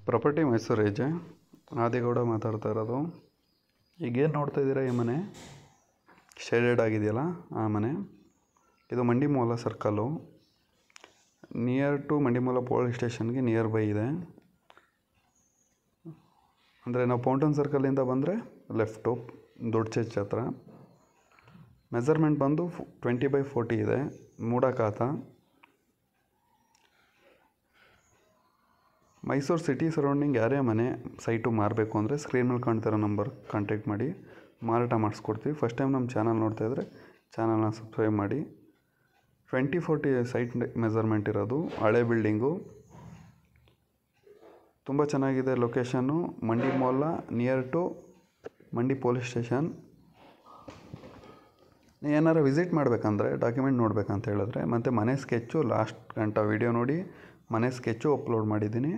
Property Mysuru ಏಜೆ ಆದಿಗೌಡ ಮಾತಾಡ್ತಾ ಇರೋದು. ಈಗೇನು ನೋಡ್ತಾ ಇದ್ದೀರಾ, ಈ ಮನೆ ಶೇಡೆಡ್ ಆಗಿದೆಯಲ್ಲ ಆ ಮನೆ. ಇದು ಮಂಡಿಮೂಲ ಸರ್ಕಲ್ಲು, ನಿಯರ್ ಟು ಮಂಡಿಮೂಲ ಪೊಲೀಸ್ ಸ್ಟೇಷನ್ಗೆ ನಿಯರ್ ಬೈ ಇದೆ. ಅಂದರೆ ನಾವು ಪೌಂಟನ್ ಸರ್ಕಲಿಂದ ಬಂದರೆ ಲೆಫ್ಟು ದೊಡ್ಡ ಚರ್ಚ್ ಹತ್ರ. ಮೆಜರ್ಮೆಂಟ್ ಬಂದು 20/40 ಇದೆ. ಮೂಡಖಾತ, ಮೈಸೂರು ಸಿಟಿ ಸರೌಂಡಿಂಗ್ ಯಾರೇ ಮನೆ ಸೈಟು ಮಾರಬೇಕು ಅಂದರೆ ಸ್ಕ್ರೀನ್ ಮೇಲೆ ಕಾಣ್ತಿರೋ ನಂಬರ್ ಕಾಂಟ್ಯಾಕ್ಟ್ ಮಾಡಿ ಮಾರಾಟ ಮಾಡಿಸ್ಕೊಡ್ತೀವಿ. ಫಸ್ಟ್ ಟೈಮ್ ನಮ್ಮ ಚಾನಲ್ ನೋಡ್ತಾಯಿದ್ರೆ ಚಾನಲ್ನ ಸಬ್ಸ್ಕ್ರೈಬ್ ಮಾಡಿ. 20/40 ಸೈಟ್ ಮೆಜರ್ಮೆಂಟ್ ಇರೋದು, ಹಳೆ ಬಿಲ್ಡಿಂಗು, ತುಂಬ ಚೆನ್ನಾಗಿದೆ. ಲೊಕೇಶನ್ನು ಮಂಡಿ ಮಾಲ್ ನಿಯರ್ ಟು ಮಂಡಿ ಪೊಲೀಸ್ ಸ್ಟೇಷನ್. ಏನಾರು ವಿಸಿಟ್ ಮಾಡಬೇಕಂದ್ರೆ, ಡಾಕ್ಯುಮೆಂಟ್ ನೋಡಬೇಕಂತ ಹೇಳಿದ್ರೆ, ಮತ್ತು ಮನೆ ಸ್ಕೆಚ್ಚು ಲಾಸ್ಟ್ ಗಂಟ ವೀಡಿಯೋ ನೋಡಿ ಮನೆ ಸ್ಕೆಚ್ಚು ಅಪ್ಲೋಡ್ ಮಾಡಿದ್ದೀನಿ.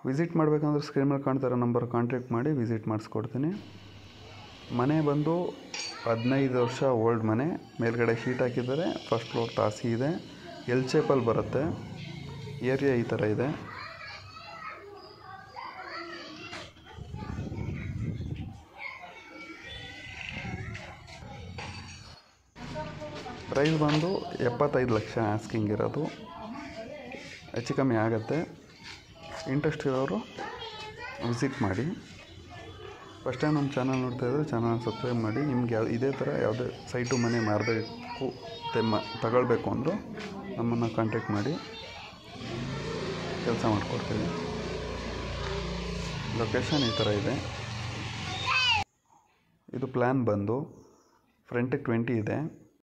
ವಿಸಿಟ್ ಮಾಡಬೇಕಂದ್ರೆ ಸ್ಕ್ರೀನ್ ಮೇಲೆ ಕಾಣ್ತಿರೋ ನಂಬರ್ ಕಾಂಟ್ಯಾಕ್ಟ್ ಮಾಡಿ ವಿಸಿಟ್ ಮಾಡಿಸ್ಕೊಡ್ತೀನಿ. ಮನೆ ಬಂದು 15 ವರ್ಷ ಓಲ್ಡ್ ಮನೆ. ಮೇಲ್ಗಡೆ ಶೀಟ್ ಹಾಕಿದ್ದಾರೆ. ಫಸ್ಟ್ ಫ್ಲೋರ್ ತಾಸಿ ಇದೆ. ಎಲ್ ಶೇಪಲ್ಲಿ ಬರುತ್ತೆ. ಏರಿಯಾ ಈ ಥರ ಇದೆ. ಪ್ರೈಸ್ ಬಂದು 75 ಲಕ್ಷ ಆಸ್ಕಿಂಗ್ ಇರೋದು. ಹೆಚ್ಚು ಕಮ್ಮಿ ಆಗುತ್ತೆ. ಇಂಟ್ರೆಸ್ಟ್ ಇರೋರು ವಿಸಿಟ್ ಮಾಡಿ. ಫಸ್ಟ್ ಟೈಮ್ ನಮ್ಮ ಚಾನಲ್ ನೋಡ್ತಾಯಿದ್ರೆ ಚಾನಲ್ ಸಬ್ಸ್ಕ್ರೈಬ್ ಮಾಡಿ. ನಿಮ್ಗೆ ಇದೇ ಥರ ಯಾವುದೇ ಸೈಟು ಮನೆ ಮಾರಬೇಕು ತಗೊಳ್ಬೇಕು ಅಂದರೂ ನಮ್ಮನ್ನು ಕಾಂಟ್ಯಾಕ್ಟ್ ಮಾಡಿ ಕೆಲಸ ಮಾಡಿಕೊಡ್ತೀವಿ. ಲೊಕೇಶನ್ ಈ ಥರ ಇದೆ. ಇದು ಪ್ಲ್ಯಾನ್ ಬಂದು ಫ್ರಂಟಿಗೆ 20 ಇದೆ.